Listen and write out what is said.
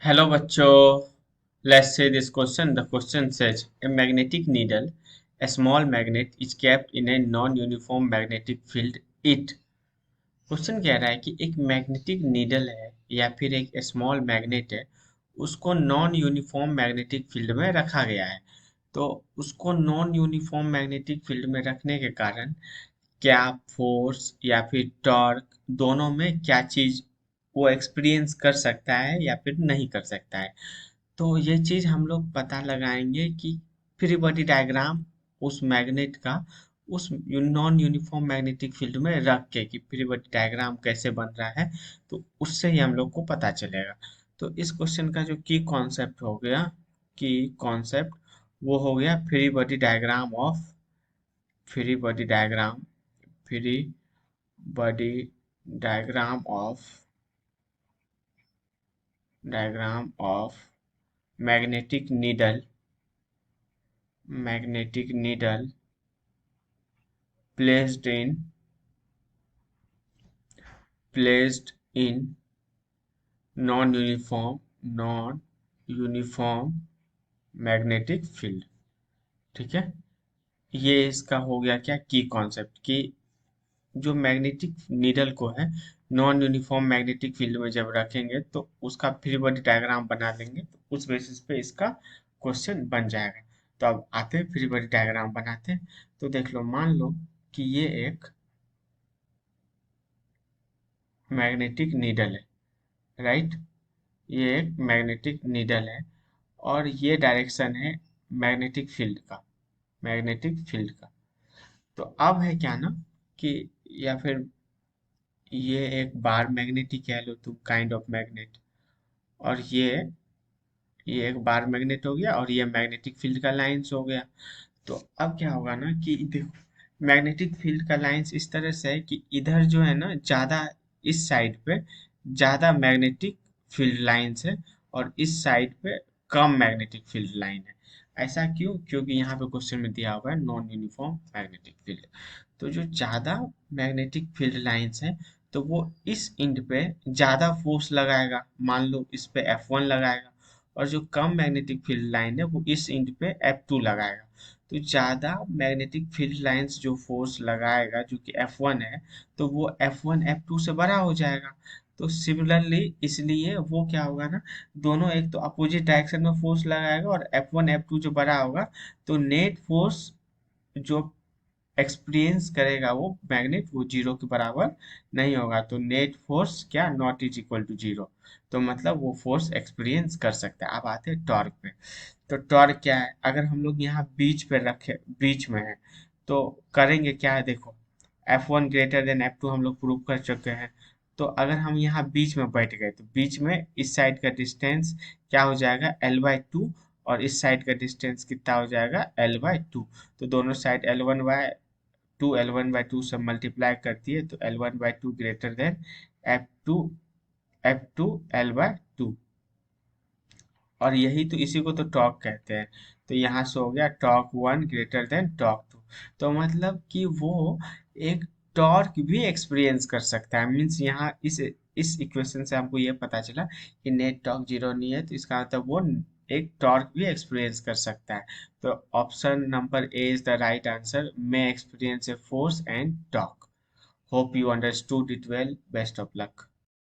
Hello बच्चों, let's say this question. The question says a magnetic needle, a small magnet is kept in a non-uniform magnetic field. It question कह रहा है कि एक magnetic needle है या फिर एक स्मॉल मैग्नेट है, उसको नॉन यूनिफॉर्म मैग्नेटिक फील्ड में रखा गया है। तो उसको नॉन यूनिफॉर्म मैग्नेटिक फील्ड में रखने के कारण क्या फोर्स या फिर टॉर्क दोनों में क्या चीज वो एक्सपीरियंस कर सकता है या फिर नहीं कर सकता है। तो ये चीज हम लोग पता लगाएंगे कि फ्री बॉडी डायग्राम उस मैग्नेट का उस नॉन यूनिफॉर्म मैग्नेटिक फील्ड में रख के कि फ्री बॉडी डायग्राम कैसे बन रहा है, तो उससे ही हम लोग को पता चलेगा। तो इस क्वेश्चन का जो की कॉन्सेप्ट हो गया, की कॉन्सेप्ट वो हो गया free body diagram of free body diagram free body diagram of magnetic needle magnetic needle placed in non-uniform magnetic field. ठीक है, ये इसका हो गया क्या की कॉन्सेप्ट कि जो मैग्नेटिक नीडल को है नॉन यूनिफॉर्म मैग्नेटिक फील्ड में जब रखेंगे तो उसका फ्री बॉडी डायग्राम बना लेंगे, तो उस बेसिस पे इसका क्वेश्चन बन जाएगा। तो अब आते हैं फ्री बॉडी डायग्राम बनाते हैं। तो देख लो, मान लो कि ये एक मैग्नेटिक नीडल है, राइट। ये एक मैग्नेटिक नीडल है और ये डायरेक्शन है मैग्नेटिक फील्ड का। तो अब है क्या ना कि या फिर ये एक बार मैग्नेट ही कह लो तुम, काइंड ऑफ मैग्नेट। और ये एक बार मैग्नेट हो गया और ये मैग्नेटिक फील्ड का लाइंस हो गया। तो अब क्या होगा ना कि देखो, मैग्नेटिक फील्ड का लाइंस इस तरह से है कि इधर जो है ना ज्यादा, इस साइड पे ज्यादा मैग्नेटिक फील्ड लाइंस है और इस साइड पे कम मैग्नेटिक फील्ड लाइन है। ऐसा क्यों? क्योंकि यहाँ पे क्वेश्चन में दिया हुआ है नॉन यूनिफॉर्म मैग्नेटिक फील्ड। तो जो ज्यादा मैग्नेटिक फील्ड लाइंस है, तो वो इस इंड पे ज्यादा फोर्स लगाएगा, मान लो इस पे F1 लगाएगा। और जो कम मैग्नेटिक फील्ड लाइन है वो इस इंड पे F2 लगाएगा। तो ज्यादा मैग्नेटिक फील्ड लाइंस जो फोर्स लगाएगा जो कि F1 है, तो वो F1 F2 से बड़ा हो जाएगा। तो सिमिलरली इसलिए वो क्या होगा ना, दोनों एक तो अपोजिट डायरेक्शन में फोर्स लगाएगा और F1 F2 जो बड़ा होगा, तो नेट फोर्स जो एक्सपीरियंस करेगा वो मैग्नेट, वो जीरो के बराबर नहीं होगा। तो नेट फोर्स क्या, not is equal to zero. तो मतलब वो फोर्स एक्सपीरियंस कर सकता है। अब आते हैं टॉर्क पे। तो टॉर्क क्या है, अगर हम लोग यहाँ बीच पे रखे, बीच में है, तो करेंगे क्या है, देखो F1 ग्रेटर देन F2 हम लोग प्रूव कर चुके हैं। तो अगर हम यहाँ बीच में बैठ गए तो बीच में इस साइड का डिस्टेंस क्या हो जाएगा, L/2। और इस साइड का डिस्टेंस कितना हो जाएगा, L/2। तो दोनों साइड L1/2 से मल्टीप्लाई करती है, तो L1/2 greater than F2 L/2। और यही तो, इसी को तो टॉर्क कहते हैं। तो यहाँ से हो गया टॉर्क 1 ग्रेटर देन टॉर्क 2। तो मतलब कि वो एक टॉर्क भी एक्सपीरियंस कर सकता है। मीन्स यहाँ इस इक्वेशन से हमको ये पता चला कि नेट टॉर्क जीरो नहीं है, तो इसका मतलब वो एक टॉर्क भी एक्सपीरियंस कर सकता है। तो option number A is the right answer, may experience a force and torque. Hope you understood it well, best of luck.